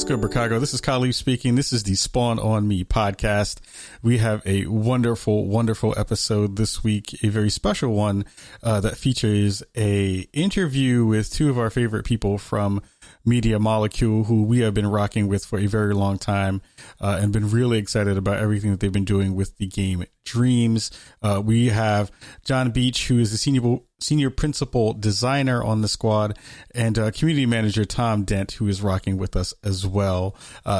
What's good, Chicago? This is Khalif speaking. This is the Spawn on Me podcast. We have a wonderful, wonderful episode this week, a very special one that features a interview with two of our favorite people from Media Molecule, who we have been rocking with for a very long time and been really excited about everything that they've been doing with the game Dreams. We have John Beech, who is the senior principal designer on the squad, and community manager Tom Dent, who is rocking with us as well.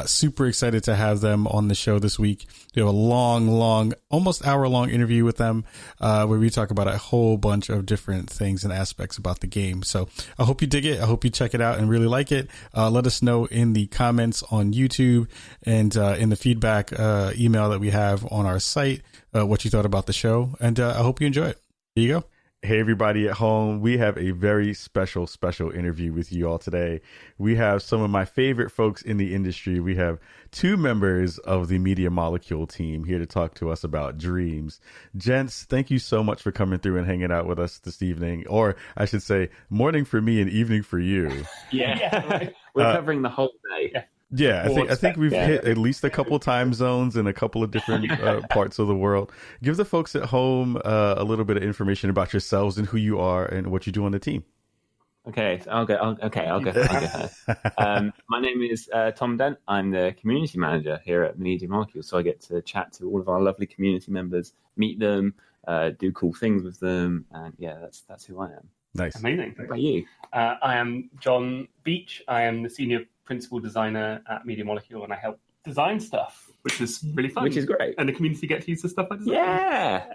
Super excited to have them on the show this week. We have a long, almost hour-long interview with them where we talk about a whole bunch of different things and aspects about the game. So I hope you dig it. I hope you check it out and really like it. Let us know in the comments on YouTube and in the feedback email that we have on our site what you thought about the show. And I hope you enjoy it. Here you go. Hey, everybody at home. We have a very special interview with you all today. We have some of my favorite folks in the industry. We have two members of the Media Molecule team here to talk to us about Dreams. Gents, thank you so much for coming through and hanging out with us this evening, or I should say morning for me and evening for you. Yeah, right. We're covering the whole day. Yeah, I think we've hit at least a couple time zones in a couple of different parts of the world. Give the folks at home a little bit of information about yourselves and who you are and what you do on the team. Okay, I'll go. My name is Tom Dent. I'm the community manager here at Media Molecule, so I get to chat to all of our lovely community members, meet them, do cool things with them, and yeah, that's who I am. Nice, amazing. What about you? I am John Beech. I am the senior principal designer at Media Molecule, and I help design stuff, which is really fun. Which is great. And the community get to use the stuff I design.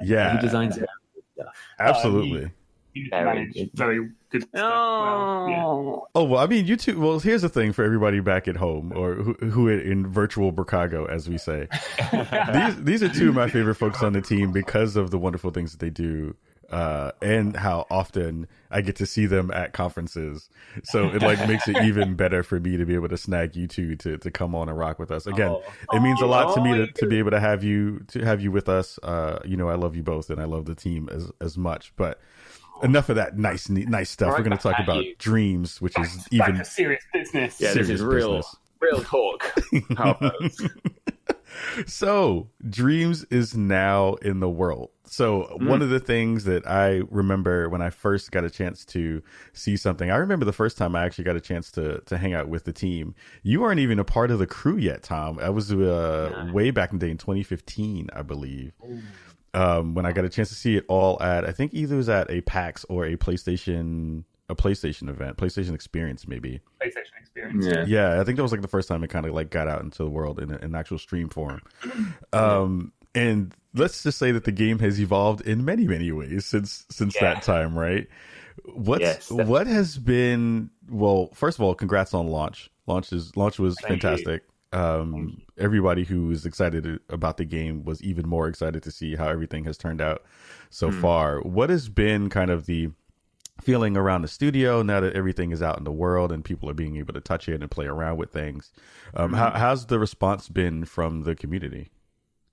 Yeah. Who designs it? Absolutely. Very good stuff. Oh. Oh, well, I mean, you two, well, here's the thing for everybody back at home, or who in virtual Chicago, as we say. These are two of my favorite folks on the team because of the wonderful things that they do. And how often I get to see them at conferences. So it makes it even better for me to be able to snag you two to come on and rock with us. Again, it means a lot to me to be able to have you with us. I love you both and I love the team as much, but enough of that nice stuff. We're going to talk about Dreams, which is even back to serious business. Yeah, this is real talk. So Dreams is now in the world. So one of the things that I remember when I first got a chance to see something, I remember the first time I actually got a chance to hang out with the team. You weren't even a part of the crew yet, Tom. I was way back in the day in 2015, I believe. When I got a chance to see it all at, I think either it was at a PAX or a PlayStation event, PlayStation Experience, maybe. PlayStation Experience. Yeah, I think that was the first time it kind of got out into the world in an actual stream form. And let's just say that the game has evolved in many, many ways since that time, right? What has been, well, first of all, congrats on launch. Launch was fantastic. Everybody who was excited about the game was even more excited to see how everything has turned out so far. What has been kind of the feeling around the studio now that everything is out in the world and people are being able to touch it and play around with things? How's the response been from the community?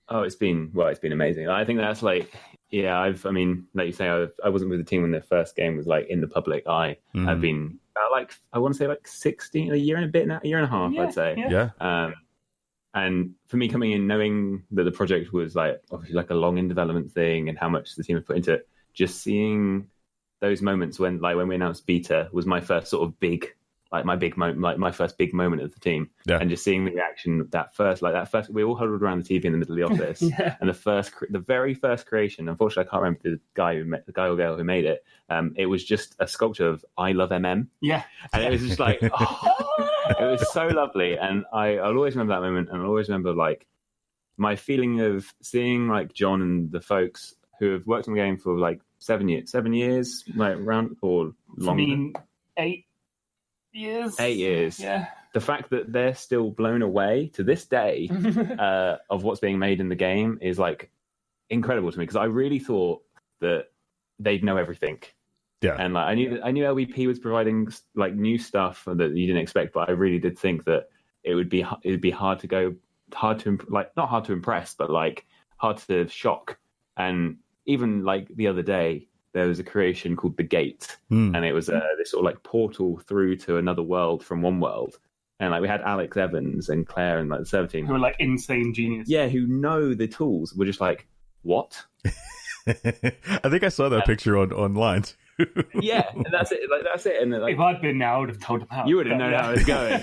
Oh, it's been amazing. I think that's like you say, I wasn't with the team when their first game was in the public eye. I've been I want to say 16, a year and a bit now, a year and a half, I'd say. Yeah. And for me coming in, knowing that the project was obviously a long in development thing and how much the team had put into it, just seeing those moments when we announced beta was my first sort of big, my first big moment of the team. Yeah. And just seeing the reaction that first, we all huddled around the TV in the middle of the office. And the very first creation, unfortunately, I can't remember the guy or girl who made it. It was just a sculpture of I love MM. Yeah. And it was just it was so lovely. And I'll always remember that moment. And I'll always remember my feeling of seeing John and the folks who have worked on the game for 7 years, around or longer. I mean, 8 years. 8 years. Yeah. The fact that they're still blown away to this day of what's being made in the game is incredible to me, because I really thought that they'd know everything. Yeah. And I knew LVP was providing new stuff that you didn't expect, but I really did think that it would be hard to not hard to impress, but hard to shock. And even the other day, there was a creation called The Gate, and it was this sort of portal through to another world from one world. And like we had Alex Evans and Claire and like the server team who are like insane geniuses. Yeah, who know the tools. We're just like, what? I think I saw that picture online. Yeah, and that's it. Like that's it. And like, if I'd been now, I would have told them how. You would have known how it's going.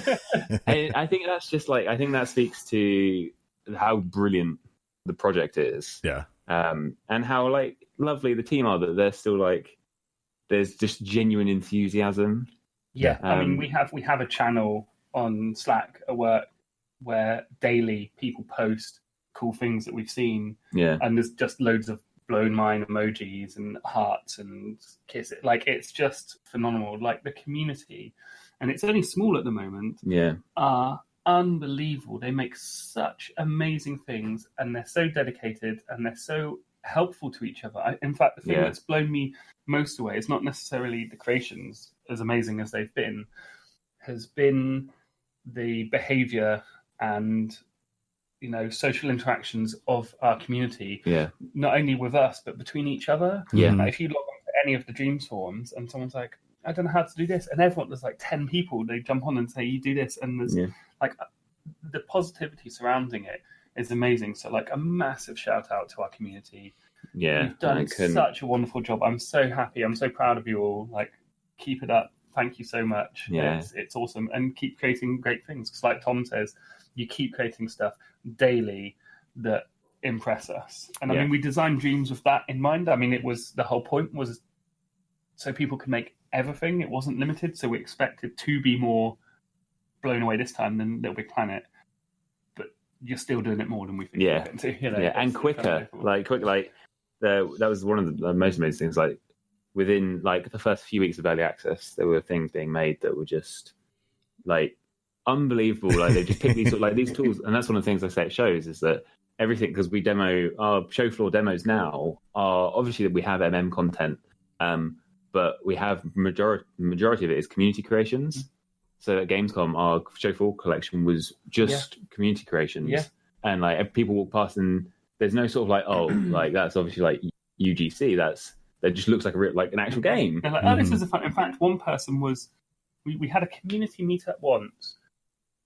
And I think that's just like, I think that speaks to how brilliant the project is. Yeah. And how like lovely the team are, that they're still like, there's just genuine enthusiasm. Yeah, I mean, we have a channel on Slack at work where daily people post cool things that we've seen. Yeah, and there's just loads of blown mind emojis and hearts and kisses. Like, it's just phenomenal. Like, the community, and it's only small at the moment. Yeah, are unbelievable. They make such amazing things, and they're so dedicated, and they're so helpful to each other. In fact, the thing that's blown me most away is not necessarily the creations, as amazing as they've been, has been the behavior and, you know, social interactions of our community. Yeah, not only with us but between each other. Yeah, like if you log on to any of the Dreams forums and someone's like, I don't know how to do this, and everyone, there's like 10 people, they jump on and say, you do this, and there's like the positivity surrounding it is amazing. So like a massive shout out to our community. Yeah, you've done such a wonderful job. I'm so happy. I'm so proud of you all. Like, keep it up. Thank you so much. Yeah, it's awesome, and keep creating great things. Because like Tom says, you keep creating stuff daily that impress us. And I mean, we designed Dreams with that in mind. I mean, it was, the whole point was so people could make everything. It wasn't limited, so we expected to be more blown away this time than Little Big Planet. But you're still doing it more than we think. Yeah, you know, and quicker. That was one of the most amazing things. Like, within like the first few weeks of early access, there were things being made that were just like unbelievable. Like, they just pick these like these tools, and that's one of the things I say it shows is that everything, because we demo our show floor demos now are obviously that we have content, but we have majority of it is community creations. So at Gamescom, our show floor collection was just community creations, and like people walk past and there's no sort of like, oh, like that's obviously like UGC. That just looks like an actual game. They're like, oh, this is a fun. In fact, one person was, we had a community meetup once,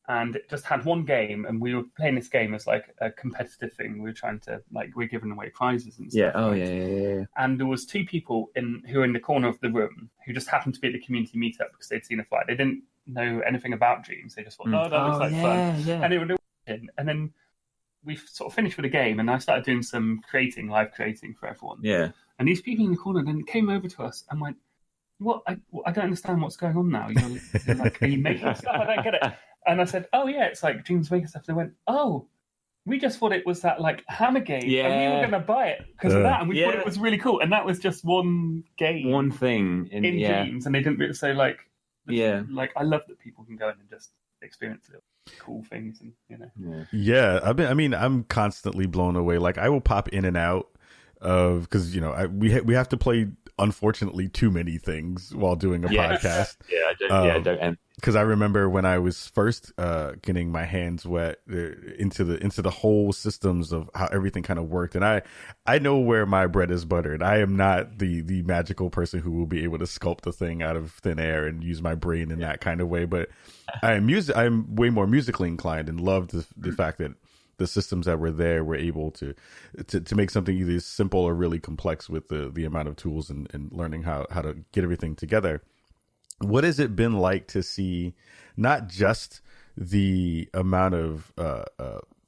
and it just had one game, and we were playing this game as like a competitive thing. We were trying to, like, we're giving away prizes and stuff. Yeah. And there was two people who were in the corner of the room who just happened to be at the community meetup because they'd seen a flyer. They didn't know anything about Dreams. They just thought, oh, that looks like fun. Yeah. And they were watching. And then we sort of finished with the game, and I started doing some live creating for everyone. Yeah. And these people in the corner then came over to us and went, what? I don't understand what's going on now. You're like, are you making stuff? I don't get it. And I said, oh, yeah, it's like Dreams making stuff. And they went, oh, we just thought it was that like Hammer game. And we were going to buy it because of that. And we thought it was really cool. And that was just one game. One thing. In Dreams. And they didn't really say like, like, I love that people can go in and just experience little cool things. And, you know. Yeah. I mean, I'm constantly blown away. Like, I will pop in and out of, because, you know, we have to play, unfortunately, too many things while doing a podcast. I don't. Because I remember when I was first getting my hands wet into the whole systems of how everything kind of worked, and I know where my bread is buttered. I am not the magical person who will be able to sculpt the thing out of thin air and use my brain in that kind of way. But I'm way more musically inclined, and loved the fact that the systems that were there were able to make something either simple or really complex with the amount of tools and learning how to get everything together. What has it been like to see not just the amount of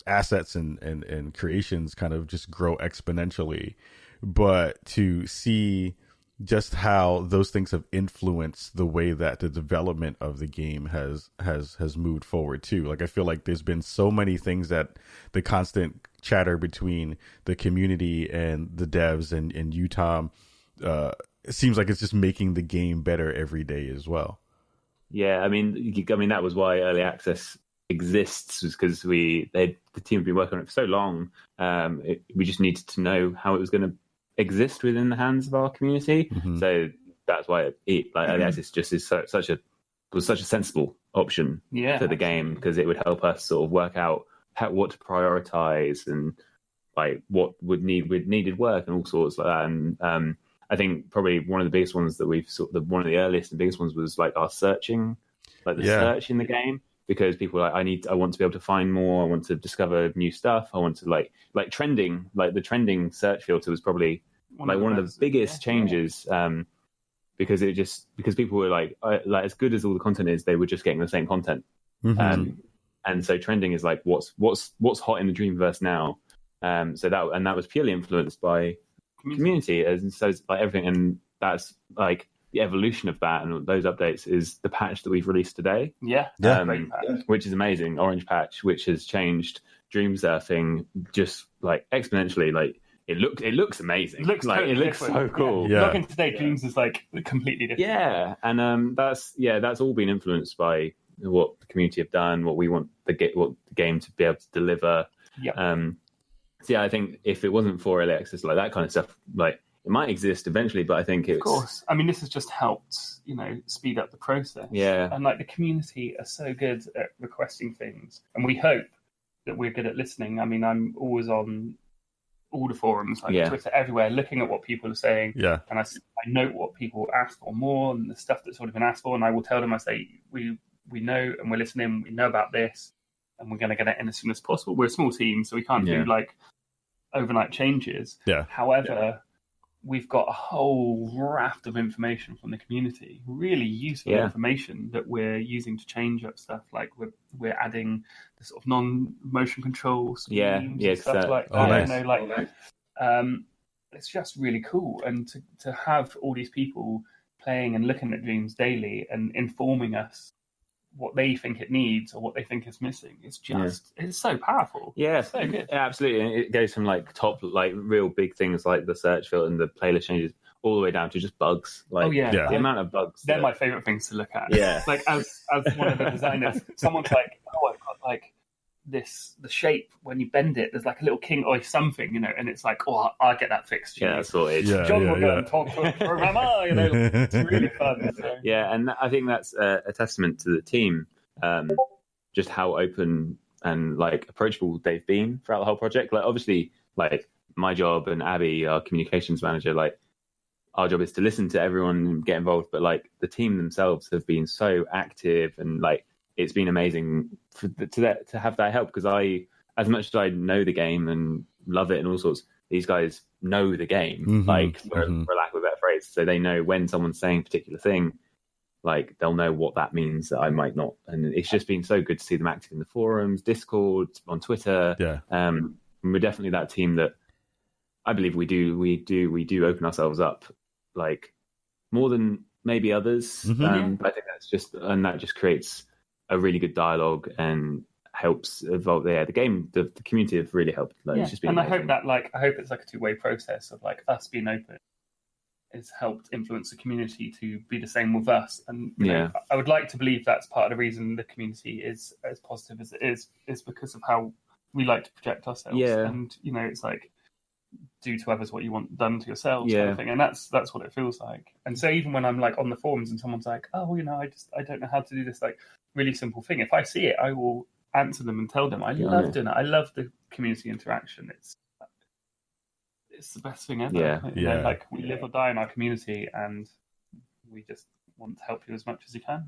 assets and creations kind of just grow exponentially, but to see just how those things have influenced the way that the development of the game has moved forward too? Like, I feel like there's been so many things that the constant chatter between the community and the devs and you, Tom, it seems like it's just making the game better every day as well. Yeah, I mean that was why early access exists, was because the team had been working on it for so long. We just needed to know how it was going to exist within the hands of our community. Mm-hmm. So that's why early access just is such a sensible option for the game, because it would help us sort of work out what to prioritize and like what would needed work and all sorts like that. And I think probably one of the biggest ones that one of the earliest and biggest ones was like our searching, like the search in the game. because people are like, I want to be able to find more. I want to discover new stuff. I want to like trending, like the trending search filter was probably one of the biggest changes. Because people were like as good as all the content is, they were just getting the same content. And so trending is like what's hot in the Dreamverse now. So that was purely influenced by community, and so it's like everything, and that's like the evolution of that and those updates is the patch that we've released today. Which is amazing, Orange Patch, which has changed Dream Surfing just like exponentially. Like it looks amazing. It looks so cool. Yeah. Looking today, Dreams is like completely different. Yeah, and that's all been influenced by what the community have done, what we want the game to be able to deliver. So yeah, I think if it wasn't for early access, like that kind of stuff, like it might exist eventually, but I think of course. I mean, this has just helped, speed up the process. Yeah, and like the community are so good at requesting things, and we hope that we're good at listening. I mean, I'm always on all the forums, like Twitter, everywhere, looking at what people are saying. Yeah, and I note what people ask for more and the stuff that's already been asked for, and I will tell them, I say, we know and we're listening. We know about this, and we're going to get it in as soon as possible. We're a small team, so we can't do like overnight changes. Yeah. However, we've got a whole raft of information from the community, really useful information that we're using to change up stuff. Like we're adding the sort of non-motion control schemes and stuff like that. Nice. It's just really cool, and to have all these people playing and looking at Dreams daily and informing us what they think it needs or what they think is missing. It's just it's so powerful. Yeah, it's so good. Yeah, absolutely. And it goes from like top, like real big things like the search filter and the playlist changes all the way down to just bugs. Like the amount of bugs. They're my favorite things to look at. Yeah. Like as one of the designers, someone's like, oh, I've got like the shape when you bend it, there's like a little king or something, and it's like, oh, I'll get that fixed. Yeah, that's sorted. John will go and talk to a programmer, it's really fun. So. Yeah, and I think that's a testament to the team, just how open and like approachable they've been throughout the whole project. Like obviously, like my job and Abby, our communications manager, like our job is to listen to everyone and get involved, but like the team themselves have been so active, and like it's been amazing to have that help, because as much as I know the game and love it and all sorts, these guys know the game, like for lack of a better phrase. So they know when someone's saying a particular thing, like they'll know what that means that I might not. And it's just been so good to see them active in the forums, Discord, on Twitter. Yeah. And we're definitely that team that I believe we do open ourselves up like more than maybe others. But I think that just creates a really good dialogue and helps evolve the game. The community have really helped. It's just been amazing. I hope it's like a two-way process of like us being open has helped influence the community to be the same with us. And I would like to believe that's part of the reason the community is as positive as it is because of how we like to project ourselves. And it's like, do to others what you want done to yourselves, kind of thing. And that's what it feels like. And so even when I'm like on the forums and someone's like, oh, I don't know how to do this like really simple thing, if I see it, I will answer them and tell them. I love doing it. I love the community interaction. It's the best thing ever. Like we live or die in our community, and we just want to help you as much as you can.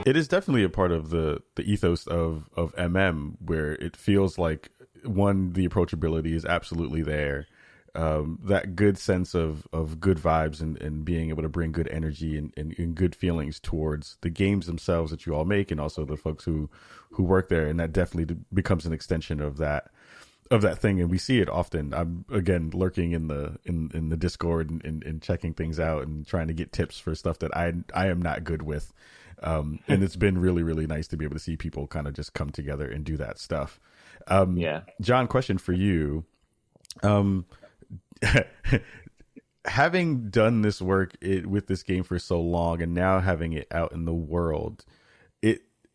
It is definitely a part of the ethos of MM, where it feels like, one, the approachability is absolutely there. that good sense of good vibes and being able to bring good energy and good feelings towards the games themselves that you all make, and also the folks who work there. And that definitely becomes an extension of that thing. And we see it often. I'm again lurking in the Discord and checking things out and trying to get tips for stuff that I am not good with. And it's been really, really nice to be able to see people kind of just come together and do that stuff. John, question for you. Having done this work with this game for so long and now having it out in the world,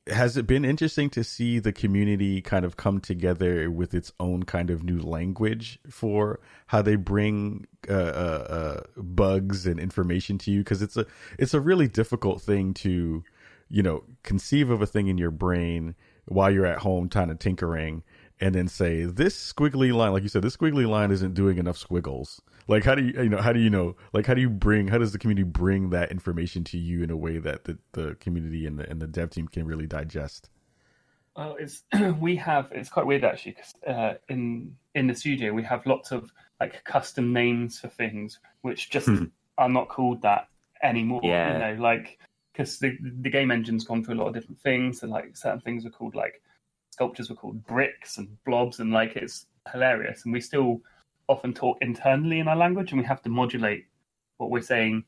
has it been interesting to see the community kind of come together with its own kind of new language for how they bring bugs and information to you? Because it's a really difficult thing to, conceive of a thing in your brain while you're at home kind of tinkering, and then say, this squiggly line, like you said, this squiggly line isn't doing enough squiggles. Like, how does the community bring that information to you in a way that the community and the dev team can really digest? Well, it's quite weird actually, because in the studio we have lots of like custom names for things which just are not called that anymore. Because the game engine's gone through a lot of different things, and like certain things are called, like sculptures were called bricks and blobs, and like it's hilarious. And we still often talk internally in our language, and we have to modulate what we're saying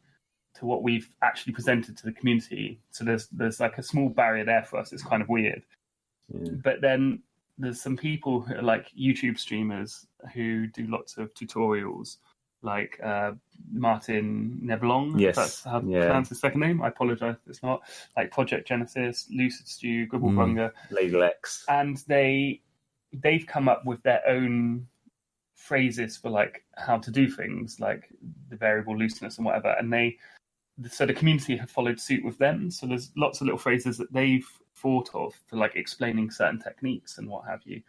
to what we've actually presented to the community. So there's like a small barrier there for us. It's kind of weird. But then there's some people who are like YouTube streamers who do lots of tutorials, like Martin Neblong. Yes, that's how to pronounce his second name. I apologize if it's not. Like Project Genesis, Lucid Stew, Gribblebrunger, Ladlex, and they've come up with their own phrases for like how to do things, like the variable looseness and whatever. And so the community have followed suit with them. So there's lots of little phrases that they've thought of for like explaining certain techniques and what have you,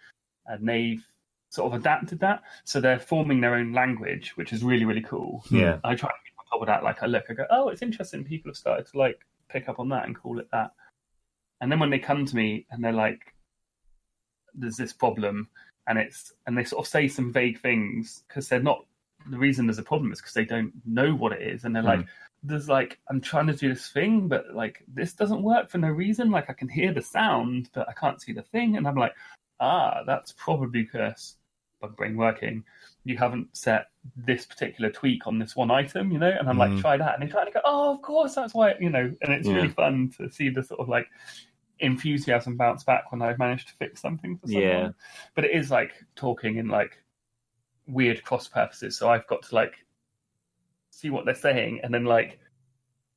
and they've sort of adapted that. So they're forming their own language, which is really, really cool. Yeah. I try to keep on top of that. Like I go, oh, it's interesting. People have started to like pick up on that and call it that. And then when they come to me and they're like, there's this problem, and they sort of say some vague things, because they're not, the reason there's a problem is because they don't know what it is. And they're like, there's like, I'm trying to do this thing, but like this doesn't work for no reason. Like I can hear the sound, but I can't see the thing. And I'm like, that's probably because bug brain working. You haven't set this particular tweak on this one item, and I'm like, try that. And they try to go, oh, of course, that's why, and it's really fun to see the sort of like enthusiasm bounce back when I've managed to fix something for someone. Yeah. But it is like talking in like weird cross purposes. So I've got to like see what they're saying and then like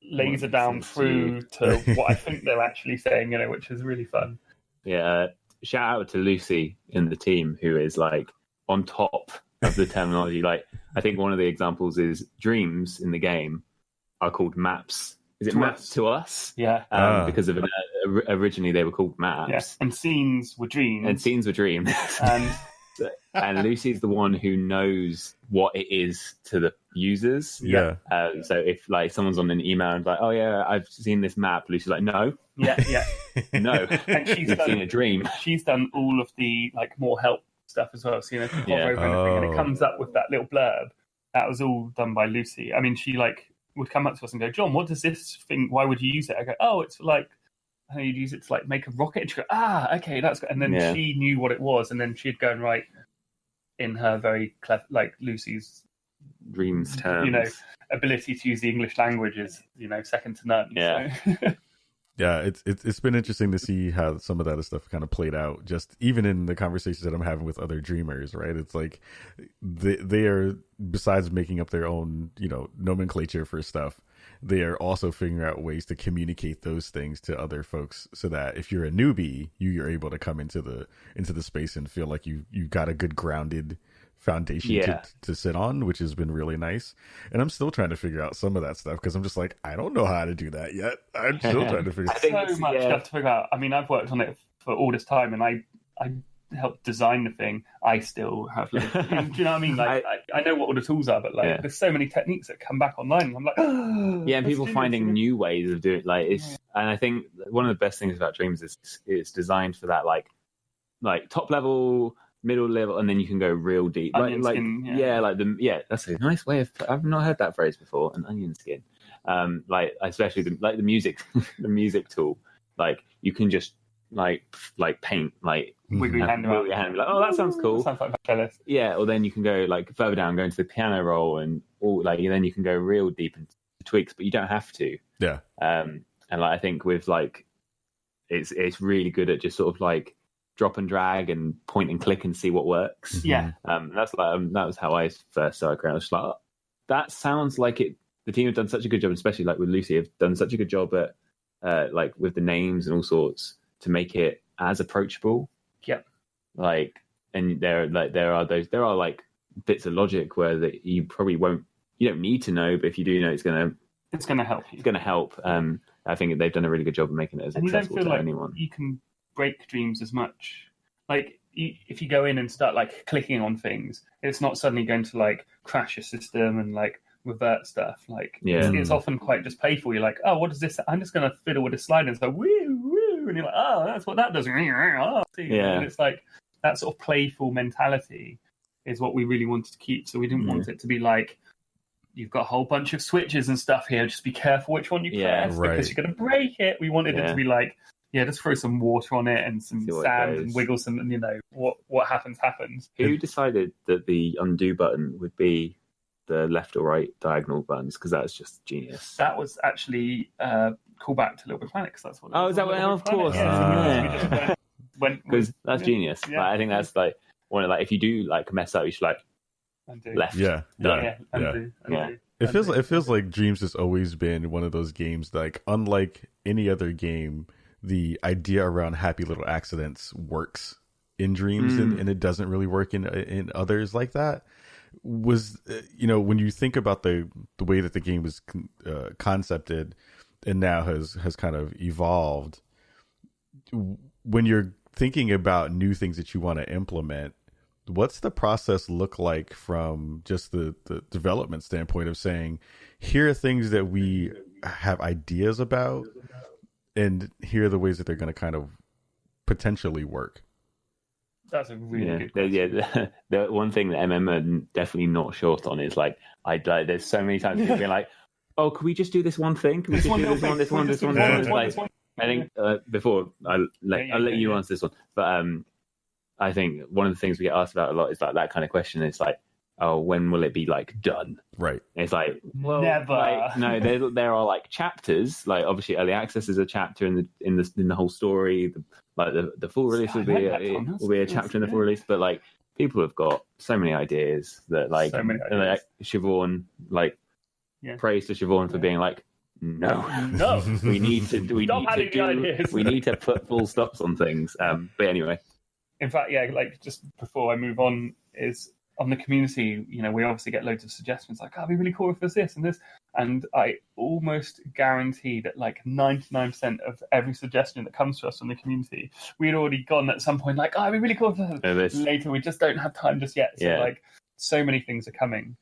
laser down through to what I think they're actually saying, which is really fun. Yeah. Shout out to Lucy in the team, who is like on top of the terminology. Like I think one of the examples is dreams in the game are called maps. Is it maps to us? Yeah. Because of originally they were called maps. Yes. And scenes were dreams. And Lucy's the one who knows what it is to the users. Yeah. So if like someone's on an email and like, oh yeah, I've seen this map, Lucy's like, no. Yeah. No. And she's seen a dream. She's done all of the like more help stuff as well. So if you hover over anything and it comes up with that little blurb, that was all done by Lucy. I mean, she like would come up to us and go, John, what does this thing? Why would you use it? I go, oh, it's like. You'd use it to like make a rocket. And she'd go, okay, that's good. And then she knew what it was, and then she'd go and write in her very clever, like Lucy's dreams terms. Ability to use the English language is second to none. Yeah, so. Yeah, it's been interesting to see how some of that stuff kind of played out. Just even in the conversations that I'm having with other dreamers, right? It's like they are, besides making up their own nomenclature for stuff, they are also figuring out ways to communicate those things to other folks, so that if you're a newbie, you're able to come into the space and feel like you got a good grounded foundation to sit on, which has been really nice. And I'm still trying to figure out some of that stuff, because I'm just like, I don't know how to do that yet. I'm still trying to figure out so much stuff to figure out. I mean, I've worked on it for all this time, and I helped design the thing. I still have do you know what I mean? Like I know what all the tools are, but like there's so many techniques that come back online, and I'm like, and people finding new ways of doing it. Like and I think one of the best things about Dreams is it's designed for that like top level middle level, and then you can go real deep. Onion skin, yeah. That's a nice way of. I've not heard that phrase before. An onion skin, like especially the music, the music tool. Like you can just like paint, like wiggle your hand around. Like, oh, that sounds cool. That sounds like jealous. Yeah, or then you can go like further down, go into the piano roll, and all like then you can go real deep into tweaks, but you don't have to. Yeah. And like I think with like, it's really good at just sort of like drop and drag and point and click and see what works. Yeah. That's like that was how I first started creating. I was just like, oh, that sounds like it. The team have done such a good job, especially like with Lucy, have done such a good job at like with the names and all sorts to make it as approachable. Yep. Like, and there are like bits of logic where that you probably won't, you don't need to know, but if you do know, it's gonna help you. It's gonna help. I think they've done a really good job of making it as accessible to anyone. You can break dreams as much. Like if you go in and start like clicking on things, it's not suddenly going to like crash your system and like revert stuff. Like it's often quite just playful. You're like, oh, what is this? I'm just going to fiddle with a slide, and it's like woo woo, and you're like, oh, that's what that does. And it's like that sort of playful mentality is what we really wanted to keep. So we didn't want it to be like, you've got a whole bunch of switches and stuff here, just be careful which one you press because you're going to break it. We wanted it to be like, just throw some water on it and some sand and wiggle some, and what happens. Who decided that the undo button would be the left or right diagonal buttons? Because that's just genius. That was actually call back to Little Big Planet, because that's what. Is that what? Of course. Because that's genius. Yeah. Like, I think that's like one of like if you do like mess up, you should like undo. Left. Undo. It feels like Dreams has always been one of those games that, like, unlike any other game, the idea around happy little accidents works in Dreams, and it doesn't really work in others like that. Was when you think about the way that the game was concepted and now has kind of evolved, when you're thinking about new things that you want to implement, what's the process look like from just the development standpoint of saying, here are things that we have ideas about, and here are the ways that they're going to kind of potentially work? That's a really good question. Yeah, the one thing that MM are definitely not short on is like, there's so many times people being like, oh, can we just do this one thing? Can we just do this one? I think before I'll let you answer this one, but I think one of the things we get asked about a lot is like that kind of question. It's like, oh, when will it be like done? Right. And it's like, well, never. Like, no, there are like chapters. Like obviously, early access is a chapter in the whole story. The full release will be a chapter in the full release. But like people have got so many ideas that like, like Siobhan, like praise to Siobhan for being like, no, we need to put full stops on things. But anyway. In fact, like just before I move on, is on the community, we obviously get loads of suggestions like, oh, it'd be really cool if there's this and this. And I almost guarantee that like 99% of every suggestion that comes to us from the community, we'd already gone at some point like, oh, it'd be really cool if there's later. We just don't have time just yet. So like so many things are coming.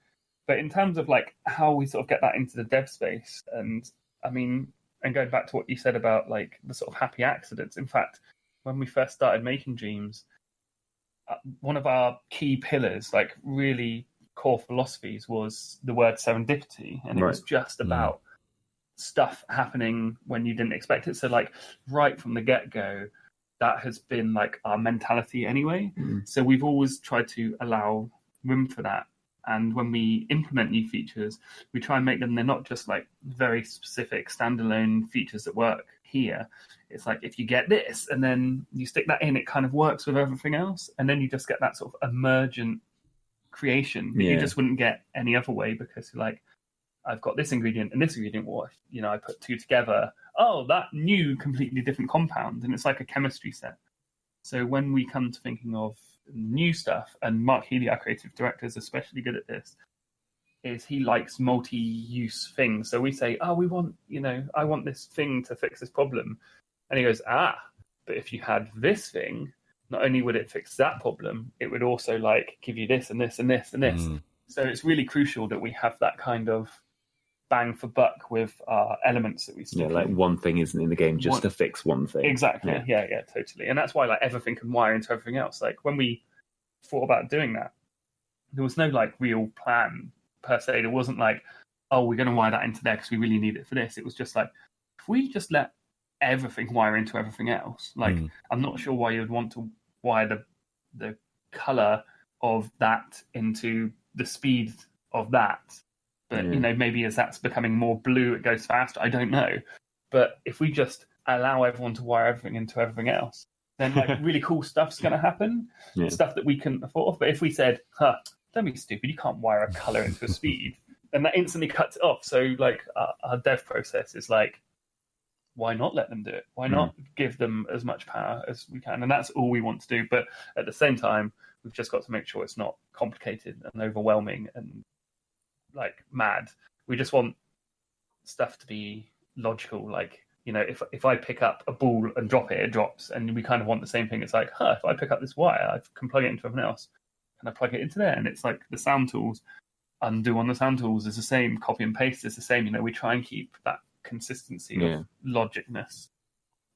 But in terms of like how we sort of get that into the dev space, and I mean, and going back to what you said about like the sort of happy accidents, in fact, when we first started making Dreams, one of our key pillars, like really core philosophies, was the word serendipity. And it was just about stuff happening when you didn't expect it. So like right from the get-go, that has been like our mentality anyway. So we've always tried to allow room for that. And when we implement new features, we try and make them, they're not just like very specific standalone features that work here. It's like, if you get this and then you stick that in, it kind of works with everything else. And then you just get that sort of emergent creation that you just wouldn't get any other way, because you're like, I've got this ingredient and this ingredient. What if, I put two together? Oh, that new completely different compound. And it's like a chemistry set. So when we come to thinking of new stuff, and Mark Healy, our creative director, is especially good at this, is he likes multi-use things. So we say, oh, we want, I want this thing to fix this problem. And he goes, but if you had this thing, not only would it fix that problem, it would also like give you this and this and this and this. So it's really crucial that we have that kind of bang for buck with our elements that we stick in. Like one thing isn't in the game just to fix one thing. Exactly. Yeah, totally. And that's why like everything can wire into everything else. Like when we thought about doing that. There was no like real plan per se. There wasn't like, oh, we're going to wire that into there because we really need it for this. It was just like, if we just let everything wire into everything else, like I'm not sure why you would want to wire the color of that into the speed of that. But maybe as that's becoming more blue, it goes faster. I don't know. But if we just allow everyone to wire everything into everything else, then like really cool stuff's going to happen. Stuff that we couldn't afford. But if we said, don't be stupid, you can't wire a color into a speed, then that instantly cuts it off. So like our dev process is like, why not let them do it? Why not give them as much power as we can? And that's all we want to do. But at the same time, we've just got to make sure it's not complicated and overwhelming and like mad. We just want stuff to be logical. Like, if I pick up a ball and drop it, it drops. And we kind of want the same thing. It's like, if I pick up this wire, I can plug it into something else. And I plug it into there. And it's like the sound tools, undo on the sound tools is the same, copy and paste is the same. We try and keep that consistency of logicness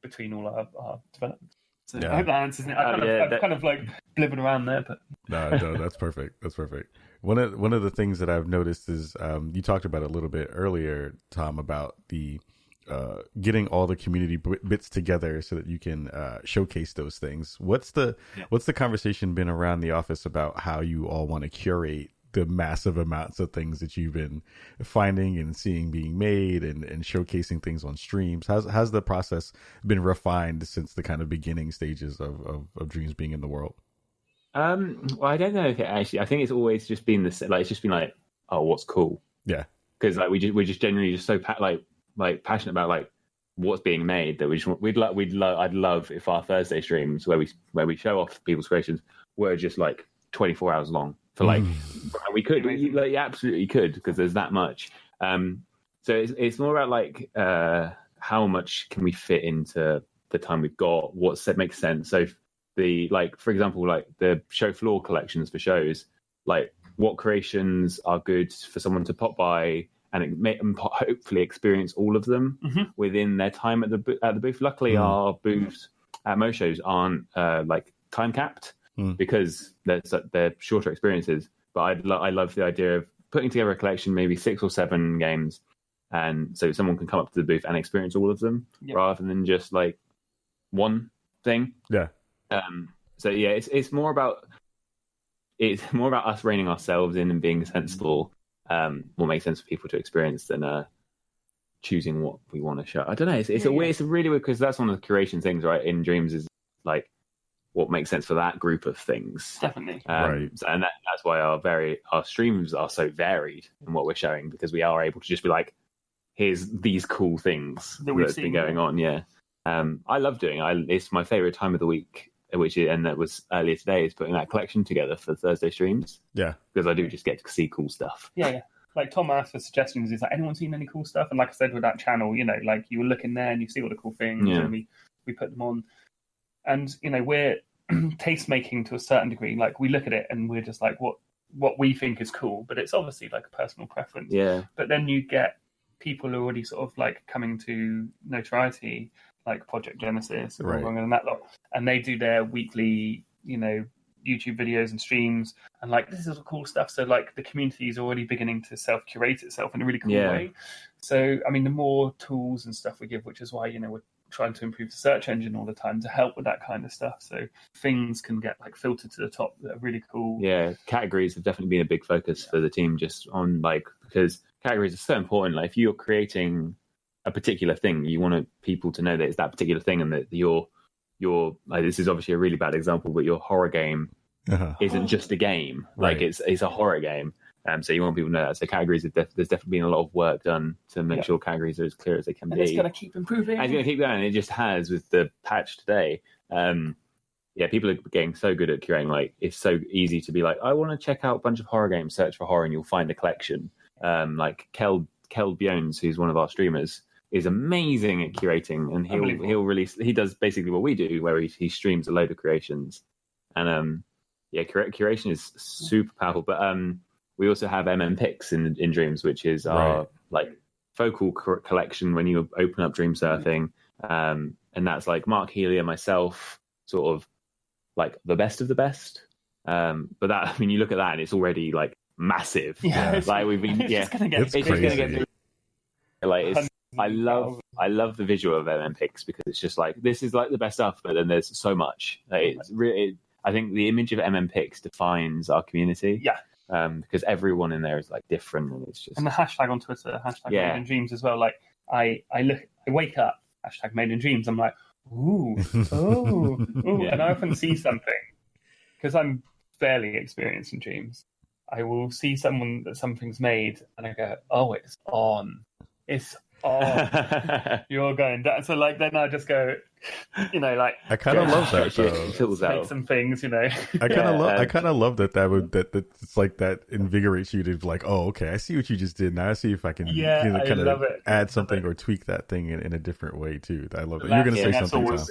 between all our developments. So I hope that answers it. I've kind of like blibbered around there, but no, that's perfect. That's perfect. One of the things that I've noticed is you talked about it a little bit earlier, Tom, about the getting all the community bits together so that you can showcase those things. What's the conversation been around the office about how you all want to curate the massive amounts of things that you've been finding and seeing being made and showcasing things on streams? How's the process been refined since the kind of beginning stages of Dreams being in the world? Well, I don't know if it actually, I think it's always just been this, like, it's just been like, oh, what's cool? Yeah. Because like we're just generally just so passionate about like what's being made that I'd love if our Thursday streams where we show off people's creations were just like 24 hours long. For like, we could, you absolutely could, because there's that much. So it's more about like how much can we fit into the time we've got? What makes sense? So for example, like the show floor collections for shows, like what creations are good for someone to pop by and hopefully experience all of them within their time at the booth. Luckily, our booths at most shows aren't like time capped. Because they're shorter experiences. But I love the idea of putting together a collection, maybe 6 or 7 games, and so someone can come up to the booth and experience all of them rather than just like one thing. Yeah. So yeah, it's more about us reining ourselves in and being sensible. What makes sense for people to experience than choosing what we want to show. I don't know. It's really weird, because that's one of the curation things, right? In Dreams is like, what makes sense for that group of things. Definitely. Right. And that's why our streams are so varied in what we're showing, because we are able to just be like, here's these cool things that's been going on. Yeah. I love doing it. It's my favorite time of the week, and that was earlier today, is putting that collection together for Thursday streams. Yeah. Because I do just get to see cool stuff. Yeah. Like Tom asked for suggestions. He's like, anyone seen any cool stuff? And like I said, with that channel, like you were looking there and you see all the cool things and we put them on. And, we're taste making to a certain degree. Like we look at it and we're just like, what we think is cool, but it's obviously like a personal preference. Yeah. But then you get people who are already sort of like coming to notoriety, like Project Genesis and that lot. And they do their weekly, YouTube videos and streams, and like, this is all cool stuff. So like the community is already beginning to self-curate itself in a really cool way. So, I mean, the more tools and stuff we give, which is why, we're trying to improve the search engine all the time to help with that kind of stuff. So things can get like filtered to the top that are really cool. Yeah, categories have definitely been a big focus for the team, just on like, because categories are so important. Like if you're creating a particular thing, you want people to know that it's that particular thing, and that your like, this is obviously a really bad example, but your horror game isn't just a game. Like it's a horror game. So you want people to know that. So categories, there's definitely been a lot of work done to make sure categories are as clear as they can be. It's going to keep improving. And it's going to keep going. It just has with the patch today. People are getting so good at curating. Like it's so easy to be like, I want to check out a bunch of horror games, search for horror, and you'll find a collection. Like Kel Bjones, who's one of our streamers, is amazing at curating, and he'll release. He does basically what we do, where he streams a load of creations, and curation is super powerful. But we also have Picks in Dreams, which is our like focal collection when you open up Dream Surfing, and that's like Mark Healy and myself, sort of like the best of the best. But that, I mean, you look at that and it's already like massive. Yeah, like we've been, it's gonna get it's crazy. Like I love the visual of MM picks because it's just like this is like the best stuff, but then there's so much. Like, it's really, I think the image of MM picks defines our community. Yeah. Because everyone in there is like different, and it's just and the hashtag on Twitter, Made in Dreams as well. Like I wake up, Made in Dreams. I'm like, ooh, ooh, ooh, and I often see something because I'm fairly experienced in dreams. I will see someone that something's made, and I go, oh, it's on. You're going down. So like then I just go, like I kind of love that though. Make some things, I kind of love that it's like that invigorates you to like, oh, okay, I see what you just did. Now I see if I can kind of add something or tweak that thing in a different way too. I love it. You're gonna say something, Tom.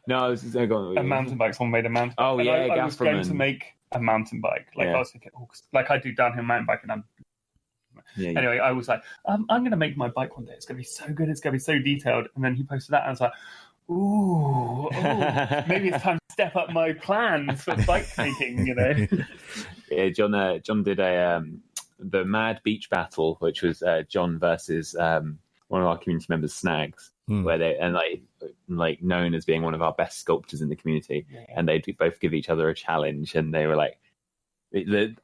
No, I was going a mountain bike. Someone made a mountain. Oh bike. yeah, I was going to make a mountain bike. Like I was thinking, like I do downhill mountain biking. Anyway, I was like, I'm going to make my bike one day. It's going to be so good. It's going to be so detailed. And then he posted that, and I was like, ooh, maybe it's time to step up my plans for bike making. Yeah, John did the Mad Beech battle, which was John versus one of our community members, Snags, where they like known as being one of our best sculptors in the community, and they'd both give each other a challenge, and they were like.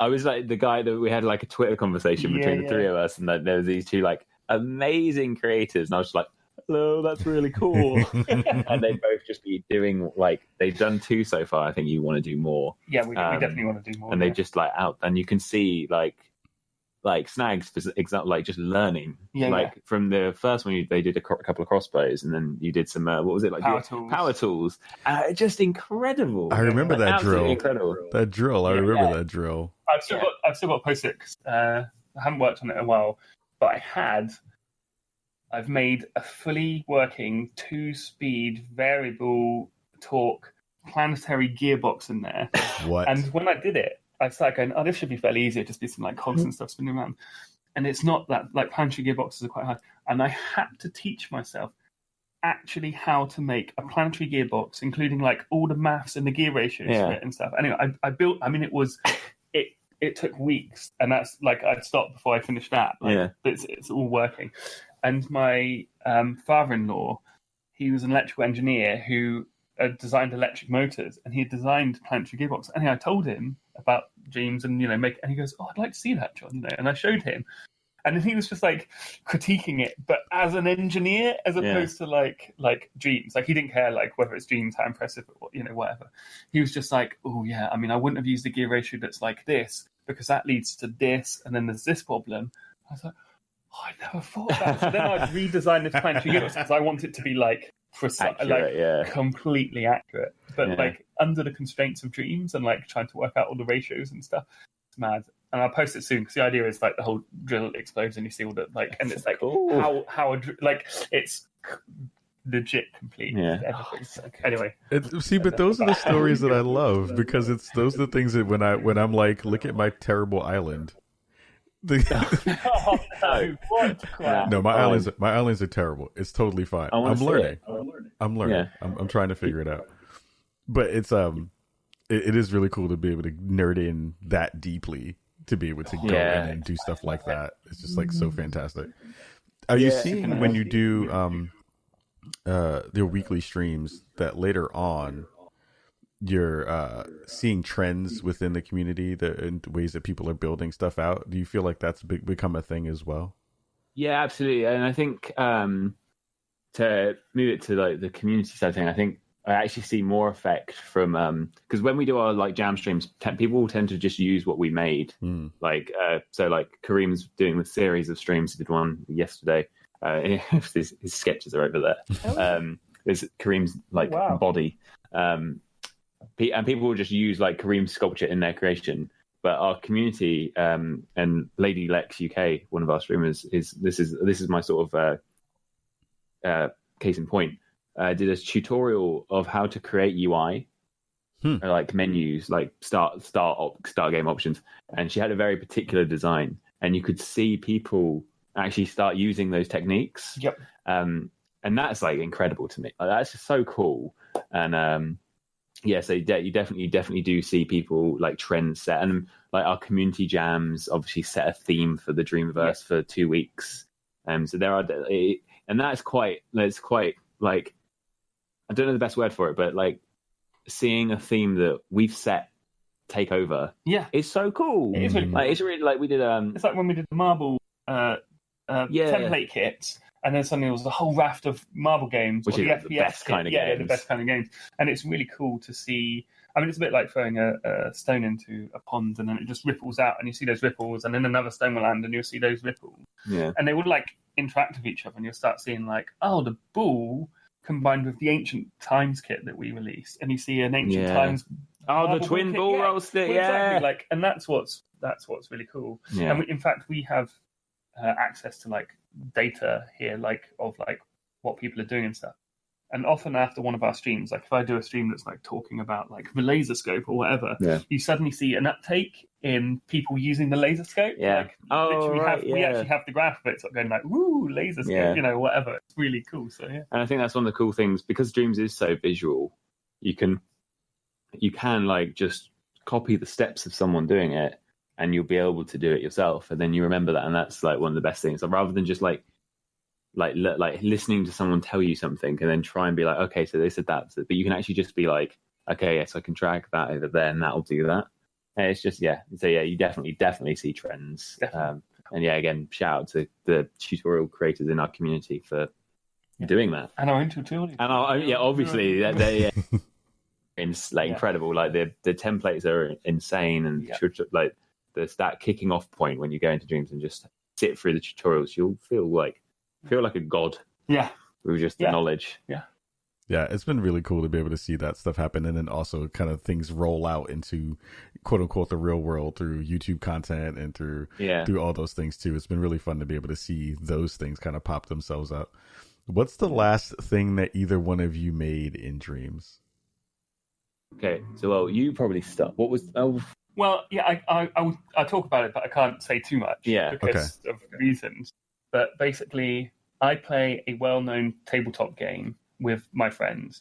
I was like the guy that we had like a Twitter conversation between the three of us, and there was these two like amazing creators, and I was just like, "Hello, that's really cool." And they'd both just be doing like they've done 2 so far. I think you want to do more. Yeah, we definitely want to do more. And they just like out, and you can see like Snags, for example, like just learning. From the first one, they did a couple of crossbows, and then you did some what was it like power tools. Just incredible. I remember that drill. Incredible. That drill. I remember that drill. I've still got to post it. I haven't worked on it in a while, but I've made a fully working 2-speed variable torque planetary gearbox in there. What? And when I did it, I started going, oh, this should be fairly easy. It'd just be some like cogs and stuff spinning around. And it's not that, like planetary gearboxes are quite hard. And I had to teach myself actually how to make a planetary gearbox, including like all the maths and the gear ratios for it and stuff. Anyway, I built, I mean, it took weeks, and that's like, I'd stopped before I finished that. It's all working. And my father-in-law, he was an electrical engineer who designed electric motors, and he had designed planetary gearbox. And I told him about dreams and and he goes, oh, I'd like to see that, John, and I showed him, and then he was just like critiquing it, but as an engineer as opposed to like dreams. Like he didn't care like whether it's dreams, how impressive, or whatever. He was just like, oh yeah, I mean, I wouldn't have used a gear ratio that's like this because that leads to this, and then there's this problem. I was like, oh, I never thought of that. So then I'd redesign this planetary gearbox because I want it to be like precise, completely accurate, but like under the constraints of dreams and like trying to work out all the ratios and stuff. It's mad. And I'll post it soon because the idea is like the whole drill explodes and you see all the like, and it's like cool. how like it's legit complete. Anyway, but those are the stories that I love because those are the things that when I'm like, look at my terrible island. No, my islands are terrible. It's totally fine. I'm learning. Yeah. I'm trying to figure it out. But it's it is really cool to be able to nerd in that deeply, to be able to go in and do stuff like that. It's just like so fantastic. Are you seeing when you do their weekly streams that later on you're seeing trends within the community, and ways that people are building stuff out? Do you feel like that's become a thing as well? Yeah, absolutely. And I think to move it to like the community side of thing, I think I actually see more effect from because when we do our like jam streams, people tend to just use what we made. So like Kareem's doing the series of streams. He did one yesterday. His sketches are over there. There's Kareem's like body. And people will just use like Kareem's sculpture in their creation. But our community and Lady Lex UK, one of our streamers, this is my sort of case in point. Did a tutorial of how to create UI, like menus, like start game options, and she had a very particular design, and you could see people actually start using those techniques. And that's like incredible to me. Like, that's just so cool. And yeah, so you definitely do see people like trends set, and like our community jams obviously set a theme for the Dreamverse for 2 weeks. So there are, and that's quite like, I don't know the best word for it, but like seeing a theme that we've set take over. Yeah, it's so cool. It is really cool. Like, it's really like we did. It's like when we did the marble template kits. And then suddenly there was a whole raft of marble games, which is the best kind of games. the best kind of games. And it's really cool to see. I mean, it's a bit like throwing a stone into a pond, and then it just ripples out, and you see those ripples, and then another stone will land, and you'll see those ripples. Yeah. And they would like interact with each other, and you'll start seeing like, oh, the ball combined with the Ancient Times kit that we released, and you see an Ancient Times. Oh, the twin ball roll stick. Well, exactly. Like, and that's what's really cool. Yeah. And in fact, we have access to like data here, like of like what people are doing and stuff. And often after one of our streams, like if I do a stream that's like talking about like the laser scope or whatever, you suddenly see an uptake in people using the laser scope. Yeah. Like, we actually have the graph of it sort of going like, woo, laser scope, whatever. It's really cool. So yeah. And I think that's one of the cool things, because Dreams is so visual, you can like just copy the steps of someone doing it, and you'll be able to do it yourself, and then you remember that, and that's like one of the best things. So rather than just like listening to someone tell you something and then try and be like, okay, so they said that, but you can actually just be like, okay, yes, I can drag that over there, and that'll do that. And it's just So you definitely see trends. And again, shout out to the tutorial creators in our community for doing that, and our tutorial. And obviously they're incredible. Like the templates are insane, and like there's that kicking off point when you go into Dreams and just sit through the tutorials, you'll feel like a god. Yeah. With just the knowledge. Yeah. Yeah, it's been really cool to be able to see that stuff happen, and then also kind of things roll out into quote unquote the real world through YouTube content and through all those things too. It's been really fun to be able to see those things kind of pop themselves up. What's the last thing that either one of you made in Dreams? Okay, so you probably start. What was? Well, yeah, I talk about it, but I can't say too much. Yeah, because of reasons. But basically, I play a well-known tabletop game with my friends,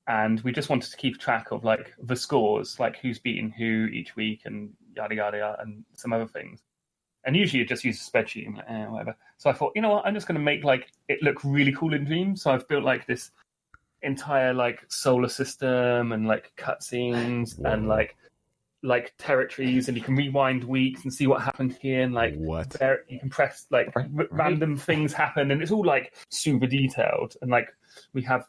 and we just wanted to keep track of like the scores, like who's beaten who each week, and yada yada, and some other things. And usually, you just use a spreadsheet and like, whatever. So I thought, you know what, I'm just going to make like it look really cool in Dreams. So I've built like this entire like solar system and like cutscenes and like territories, and you can rewind weeks and see what happened here, and like you can press like random things happen, and it's all like super detailed, and like we have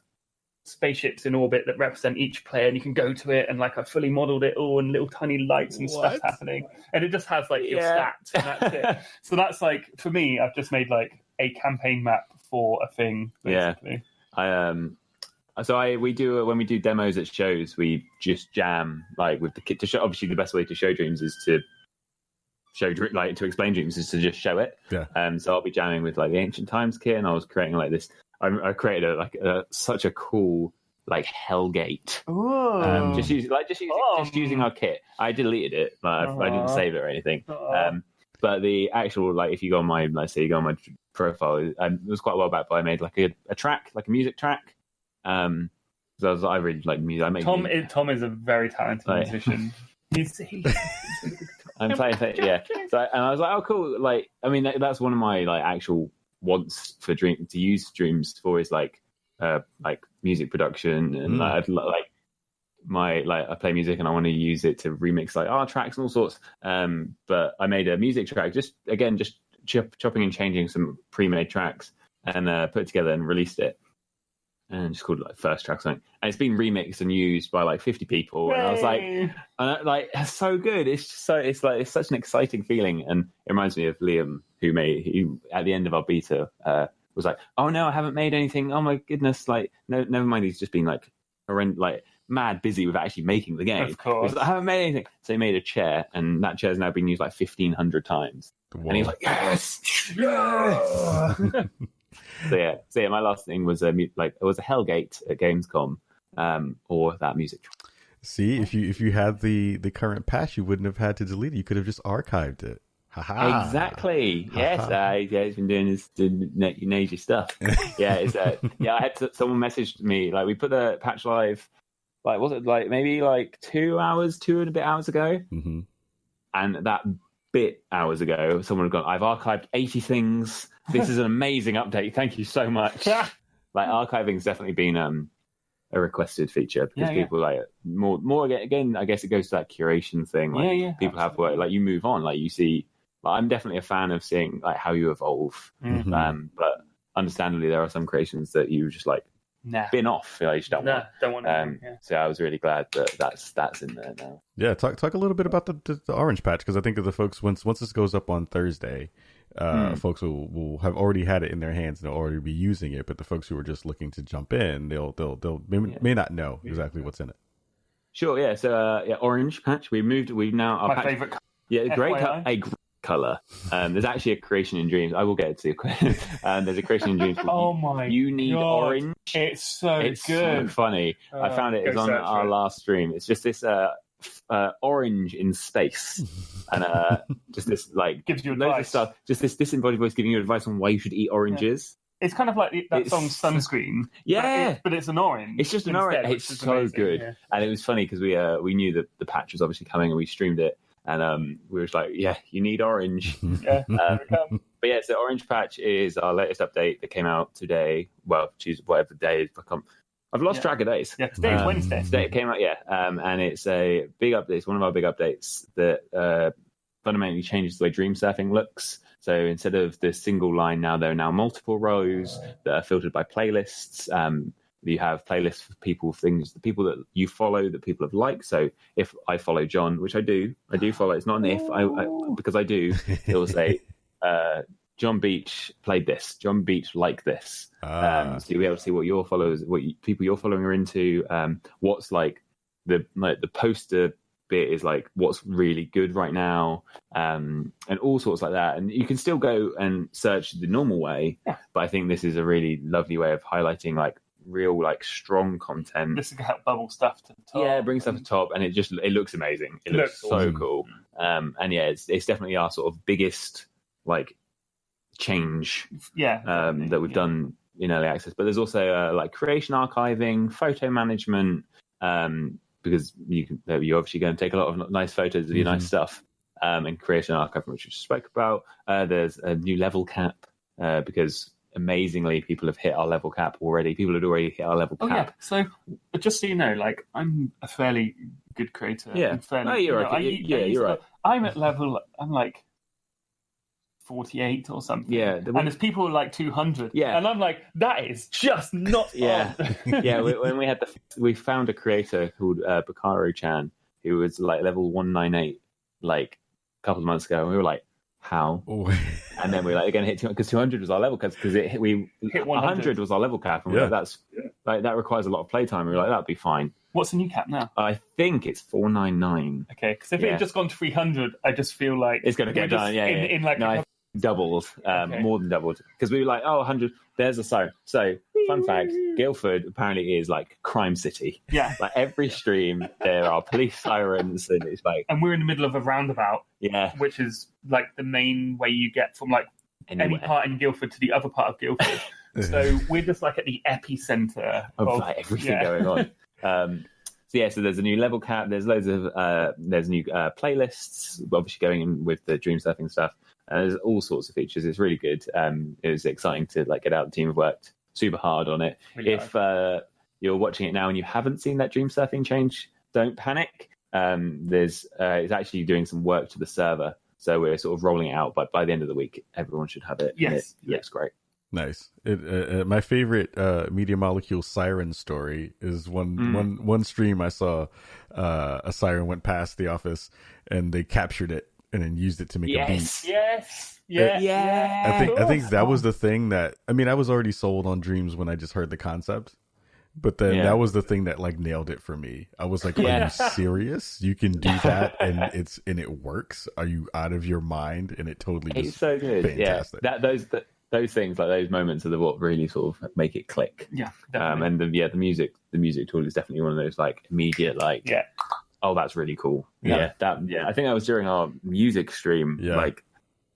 spaceships in orbit that represent each player, and you can go to it, and like I fully modeled it all, and little tiny lights and stuff happening, and it just has like your stats, and that's it. So that's like, for me, I've just made like a campaign map for a thing, basically. When we do demos at shows, we just jam like with the kit to show. Obviously, the best way to show Dreams is to to explain Dreams is to just show it. Yeah. So I'll be jamming with like the Ancient Times kit, and I was creating like this. I created such a cool like Hellgate. Just using our kit. I deleted it, but I didn't save it or anything. But the actual if you go on my profile, it was quite a while back, but I made like a track, like a music track. So I really like music. I make Tom is a very talented musician. He's I'm playing, So and I was like, oh, cool. Like, I mean, that's one of my like actual wants for to use Dreams for is like music production, and I play music and I want to use it to remix like our tracks and all sorts. But I made a music track just chopping and changing some pre-made tracks, and put it together and released it. And just called it like First Track or something. And it's been remixed and used by like 50 people. And I was like, it's so good. It's such an exciting feeling. And it reminds me of Liam, who at the end of our beta was like, oh no, I haven't made anything. Oh my goodness. Like, no, never mind. He's just been like mad busy with actually making the game. Of course. Like, I haven't made anything. So he made a chair, and that chair's now been used like 1,500 times. Whoa. And he was like, yes! Yes! So yeah, my last thing was it was a Hellgate at Gamescom, or that music. See, if you had the current patch, you wouldn't have had to delete it. You could have just archived it. Ha-ha. Exactly. Yes. He's been doing his nazy stuff. I had someone messaged me, like, we put the patch live like, was it like maybe like 2 hours, 2 and a bit hours ago? Mm-hmm. And that bit hours ago, someone had gone, I've archived 80 things. This is an amazing update. Thank you so much. Like, archiving's definitely been a requested feature because people like more again. I guess it goes to that curation thing. Like, people have work. Like, you move on. Like, you see. Like, I'm definitely a fan of seeing like how you evolve. Mm-hmm. But understandably, there are some creations that you just like bin off. You just don't want. So I was really glad that that's in there now. Yeah, talk a little bit about the orange patch, because I think that the folks once this goes up on Thursday, folks will have already had it in their hands and they'll already be using it. But the folks who are just looking to jump in, they'll may not know exactly what's in it. Sure, yeah. So orange patch. We've now our My patch, favorite. Yeah, a great color. There's actually a creation in dreams. I will get to it. There's a creation in dreams. Oh my! You need God. orange. It's so it's good. So funny. I found it. It's on our last stream. It's just this orange in space, and just this like gives you loads advice. of stuff. Just this disembodied voice giving you advice on why you should eat oranges. It's kind of like that song Sunscreen. Yeah. But it's an orange. It's just an orange. It's so amazing. Good. Yeah. And it was funny because we knew that the patch was obviously coming and we streamed it. And we were just like, yeah, you need orange. Yeah. But yeah, so Orange Patch is our latest update that came out today. Well, choose whatever day it's become. I've lost track of days. Yeah, today's Wednesday. Today it came out, and it's a big update. It's one of our big updates that fundamentally changes the way dream surfing looks. So instead of the single line, now there are now multiple rows that are filtered by playlists. You have playlists for people, things, the people that you follow, that people have liked. So if I follow John, which I do follow. It's not an if, because I do. It will say, John Beech played this. John Beech liked this. So you'll be able to see what your followers, people you're following are into. What's like the poster bit is like what's really good right now, and all sorts like that. And you can still go and search the normal way, but I think this is a really lovely way of highlighting like real like strong content. This can help bubble stuff to the top. Yeah, bring stuff to the top, and it looks amazing. It looks so awesome. Cool. And yeah, it's definitely our sort of biggest like change that we've done in early access. But there's also like creation archiving, photo management, because you're obviously going to take a lot of nice photos of your nice stuff, and creation archiving, which we spoke about. There's a new level cap, because amazingly people have hit our level cap already. People had already hit our level cap. Yeah. So just so you know, like I'm a fairly good creator. Yeah. You're right. I'm at level, I'm like 48 or something. Yeah. And there's people like 200. Yeah. And I'm like, that is just not yeah. Yeah. When we found a creator called Bakaro-chan, who was like level 198 like a couple of months ago, and we were like, how? And then we like again hit 200 because 200 was our level cap, because we hit 100 was our level cap, and we like, that's like that requires a lot of playtime. We were like, that'd be fine. What's the new cap now? I think it's 499. Okay, because if it had just gone to 300, I just feel like it's going to get done. In like doubled, more than doubled, because we were like, 100. There's a siren. So fun fact: Guildford apparently is like crime city. Yeah, like every stream there are police sirens, and it's like, and we're in the middle of a roundabout. Yeah, which is like the main way you get from like any part in Guildford to the other part of Guildford. So we're just like at the epicenter of like everything going on. So there's a new level cap. There's loads of there's new playlists, obviously going in with the dream surfing stuff. There's all sorts of features. It's really good. It was exciting to like get out. The team have worked super hard on it. Really if you're watching it now and you haven't seen that dream surfing change, don't panic. It's actually doing some work to the server, so we're sort of rolling it out. But by the end of the week, everyone should have it. Yes, it looks great. Nice. My favorite Media Molecule siren story is one stream I saw. A siren went past the office and they captured it and then used it to make a beat. I think that was the thing that, I mean, I was already sold on dreams when I just heard the concept, but then that was the thing that like nailed it for me. I was like, are you serious? You can do that and it works? Are you out of your mind? And it totally it's so good. Fantastic. Yeah. Those things, like those moments, are what really sort of make it click. Yeah, definitely. And the music tool is definitely one of those like immediate like, oh, that's really cool. I think that was during our music stream, like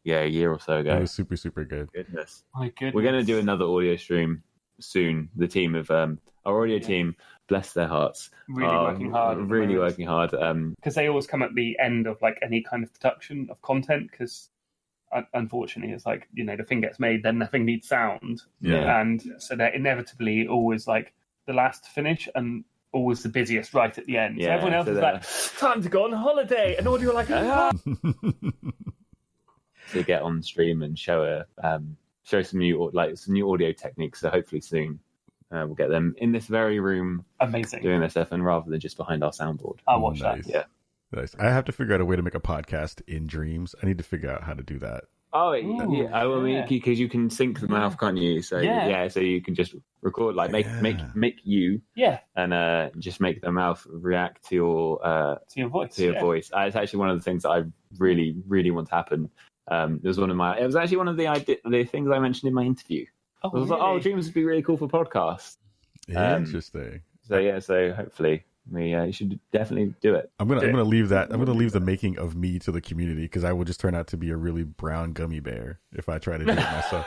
a year or so ago. It was super, super good. Goodness. My goodness. We're going to do another audio stream soon. The team of our audio team bless their hearts, Really working hard. Really working hard. Because they always come at the end of like any kind of production of content. Because unfortunately, it's like, you know, the thing gets made, then the thing needs sound, and so they're inevitably always like the last to finish and always the busiest right at the end. So everyone else is like, time to go on holiday, and audio like, to get on stream and show some new audio techniques. So hopefully soon we'll get them in this very room, amazing, doing this stuff, and rather than just behind our soundboard. I'll watch that. Yeah. Nice. I have to figure out a way to make a podcast in dreams. I need to figure out how to do that. Oh, yeah. I mean, because you can sync the mouth, can't you? So so you can just record, like make you, and just make the mouth react to your voice. To your voice. It's actually one of the things that I really, really want to happen. It was actually one of the things I mentioned in my interview. I was like, dreams would be really cool for podcasts. Interesting. So hopefully. You should definitely do it. I'm gonna leave that. I'm gonna leave the making of me to the community, because I will just turn out to be a really brown gummy bear if I try to do it myself.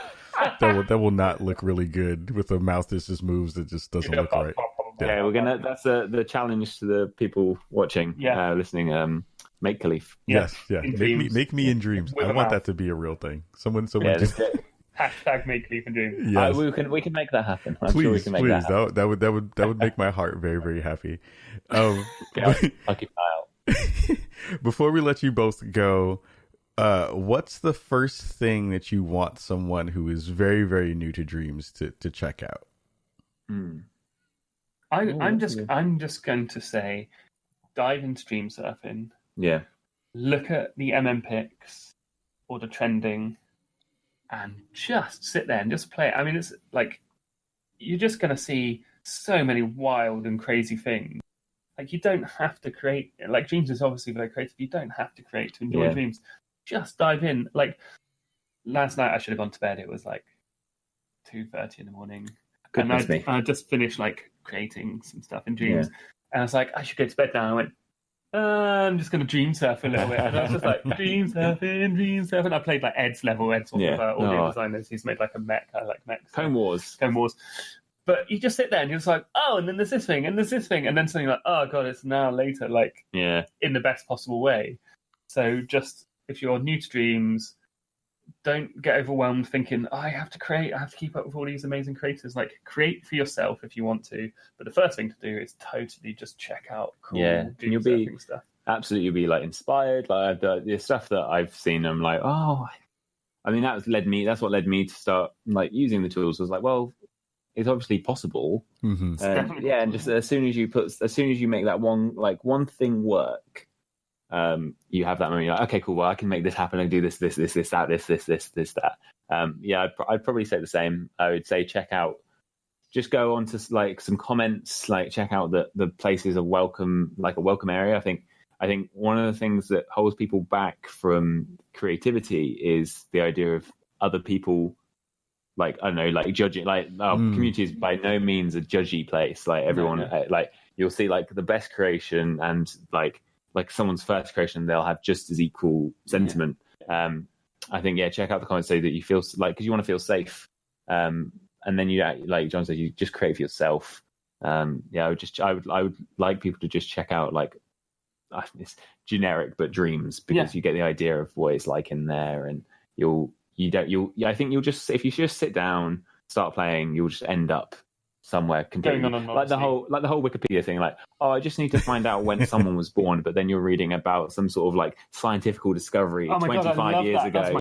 that will not look really good with a mouth that just moves. It just doesn't look right. Yeah, we're gonna. That's the challenge to the people watching, listening. Make Khalif. Yes, make me in dreams. I want that to be a real thing. Someone. Just... Hashtag make Khalif in dreams. Yes. We can make that happen. I'm please, sure we can make that happen. That would make my heart very, very happy. I'll keep an eye out. Before we let you both go, what's the first thing that you want someone who is very, very new to dreams to check out? I'm just going to say, dive into dream surfing. Yeah. Look at the picks or the trending, and just sit there and just play it. I mean, it's like, you're just going to see so many wild and crazy things. Like, you don't have to create, like, dreams is obviously very creative. You don't have to create to enjoy dreams. Just dive in. Like, last night I should have gone to bed. It was like 2:30 in the morning. Goodness and I just finished like creating some stuff in dreams. And I was like, I should go to bed now. I went, I'm just going to dream surf a little bit. And I was just like, dream surfing. I played like Ed's level. Ed's one of our audio designers. He's made like a mech. I like mechs. Cone Wars. But you just sit there and you're just like, oh, and then there's this thing, and there's this thing. And then something like, oh, God, it's now later. Like, in the best possible way. So just, if you're new to dreams, don't get overwhelmed thinking, I have to create, I have to keep up with all these amazing creators. Like, create for yourself if you want to. But the first thing to do is totally just check out cool dream surfing stuff. Absolutely, you'll be like inspired. Like the stuff that I've seen, I'm like, I mean, that's what led me to start like using the tools. I was like, well, it's obviously possible. Mm-hmm. And just as soon as you make that one thing work, you have that moment. You're like, okay, cool. Well, I can make this happen. I can do this, that. I'd probably say the same. I would say check out. Just go on to like some comments. Like check out the places of welcome, like a welcome area. I think one of the things that holds people back from creativity is the idea of other people. Like, I don't know, like judging, like our community is by no means a judgy place. Like everyone, like you'll see like the best creation and like someone's first creation, they'll have just as equal sentiment. I think, check out the comments so that you feel like, because you want to feel safe. And then you, like John said, you just create for yourself. I would like people to just check out like, it's generic, but dreams, because you get the idea of what it's like in there, and I think you'll just, if you just sit down, start playing, you'll just end up somewhere completely like the whole Wikipedia thing. Like, I just need to find out when someone was born, but then you're reading about some sort of like scientific discovery 25 years ago.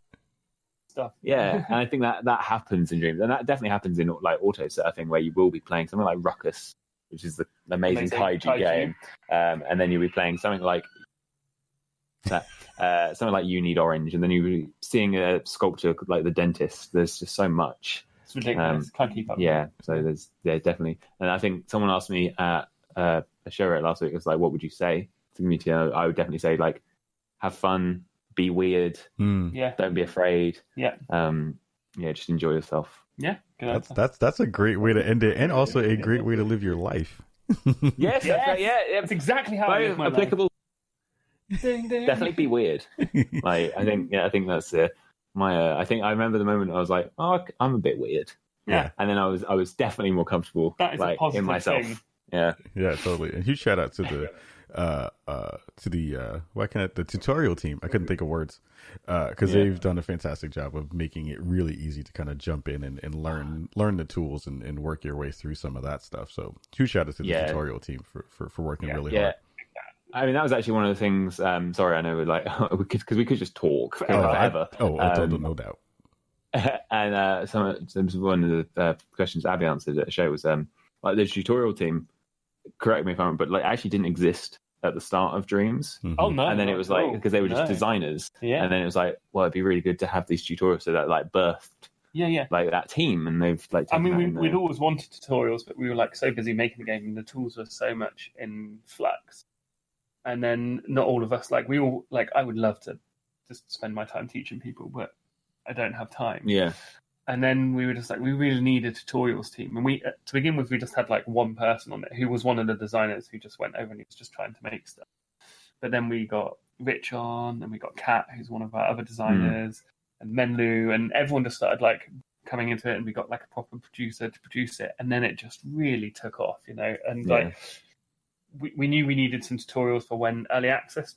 Stuff. And I think that happens in dreams, and that definitely happens in like auto surfing, where you will be playing something like Ruckus, which is the amazing kaiju game, and then you'll be playing something like something like You Need Orange, and then you'll be seeing a sculpture like The Dentist. There's just so much. It's ridiculous. Can't keep up. So there's definitely. And I think someone asked me at a show last week, it was like, what would you say to the community? I would definitely say like, have fun, be weird, don't be afraid. Just enjoy yourself. That's a great way to end it, and also a great way to live your life. Yes. That's exactly how I live my applicable. Life. Ding, ding. Definitely be weird. Like I think that's my. I think I remember the moment I was like, oh, I'm a bit weird. Yeah. And then I was definitely more comfortable That is like a positive in myself. thing. Yeah. Yeah, totally. And huge shout out to the the tutorial team. I couldn't think of words because they've done a fantastic job of making it really easy to kind of jump in and learn the tools and work your way through some of that stuff. So huge shout out to the tutorial team for working really hard. I mean, that was actually one of the things. Sorry, I know, because we could just talk forever. No doubt. And some one of the questions Abby answered at the show was like the tutorial team. Correct me if I'm wrong, but like actually didn't exist at the start of Dreams. Mm-hmm. Oh no! And then it was like because they were just designers. Yeah. And then it was like, well, it'd be really good to have these tutorials, so that like birthed. Yeah. Like that team, and they've like. I mean, we'd always wanted tutorials, but we were like so busy making the game, and the tools were so much in flux. And then not all of us, like we all, like I would love to just spend my time teaching people, but I don't have time. Yeah. And then we were just like, we really need a tutorials team. And we, to begin with, we just had like one person on it who was one of the designers who just went over and he was just trying to make stuff. But then we got Rich on, and we got Kat, who's one of our other designers, and Menlu, and everyone just started like coming into it, and we got like a proper producer to produce it. And then it just really took off, you know, and like we knew we needed some tutorials for when early access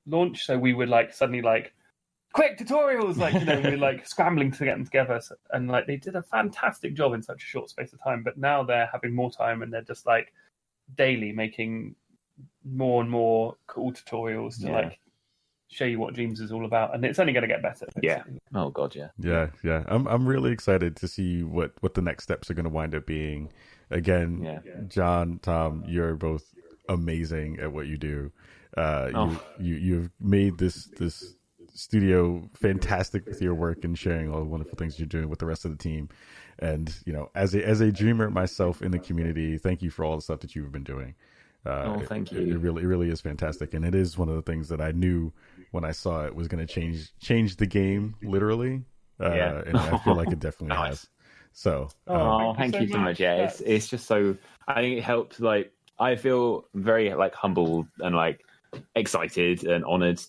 launched. So we would like suddenly like, quick tutorials, like, you know, we're like scrambling to get them together, and like they did a fantastic job in such a short space of time. But now they're having more time, and they're just like daily making more and more cool tutorials to like show you what Dreams is all about, and it's only going to get better. Basically. Yeah. Oh god, yeah. Yeah. I'm really excited to see what the next steps are going to wind up being. Again, John, Tom, you're both amazing at what you do. You've made this studio fantastic with your work and sharing all the wonderful things you're doing with the rest of the team. And you know, as a dreamer myself in the community, thank you for all the stuff that you've been doing. Thank you. It really is fantastic, and it is one of the things that I knew when I saw it was going to change the game literally. And I feel like it definitely has. So, thank you so much. Yeah, it's just so. I think it helped. Like, I feel very like humbled and like excited and honored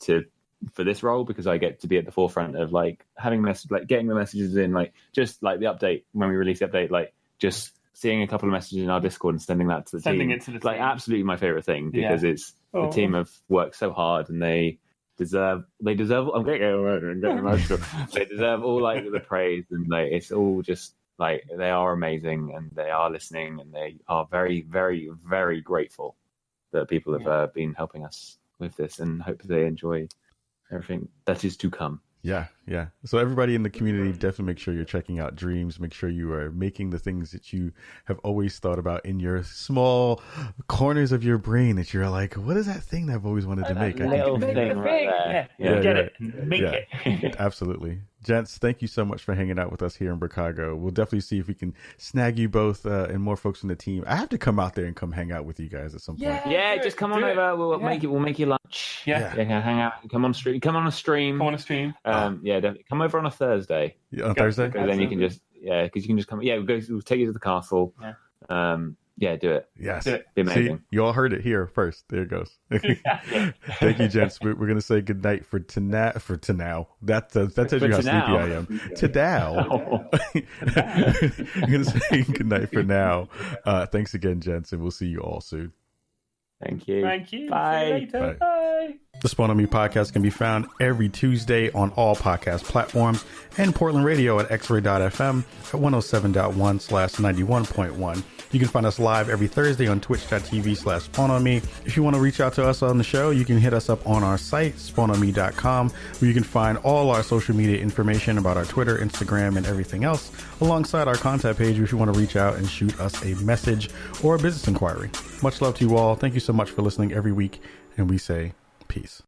for this role, because I get to be at the forefront of like having getting the messages in, like just like the update when we release the update, like just seeing a couple of messages in our Discord and sending that to the team. It to the like team. Absolutely my favorite thing, because it's the team have worked so hard, and they deserve I'm getting emotional. They deserve all like the praise, and like it's all just like they are amazing, and they are listening, and they are very, very, very grateful that people have been helping us with this, and hope they enjoy everything that is to come. Yeah. So everybody in the community, definitely make sure you're checking out Dreams. Make sure you are making the things that you have always thought about in your small corners of your brain that you're like, what is that thing that I've always wanted to make? Thing right there. Get it. Make it. Absolutely. Gents, thank you so much for hanging out with us here in Chicago. We'll definitely see if we can snag you both and more folks from the team. I have to come out there and come hang out with you guys at some point. Yeah, just come on over. We'll make you lunch. Yeah, hang out. Come on a stream. Definitely. Come over on a Thursday. On Thursday? Because then you can just come. Yeah, we'll take you to the castle. Yeah. Do it. Yes. Do it. Be amazing. See, you all heard it here first. There it goes. Thank you, gents. We're going to say goodnight for now. That tells you how sleepy I am. To now. I'm going to say goodnight for now. Thanks again, gents, and we'll see you all soon. Thank you. Bye. See you later. Bye. The Spawn on Me podcast can be found every Tuesday on all podcast platforms and Portland Radio at xray.fm at 107.1/91.1. You can find us live every Thursday on twitch.tv/SpawnOnMe. If you want to reach out to us on the show, you can hit us up on our site, spawnonme.com, where you can find all our social media information about our Twitter, Instagram, and everything else, alongside our contact page if you want to reach out and shoot us a message or a business inquiry. Much love to you all. Thank you so much for listening every week, and we say peace.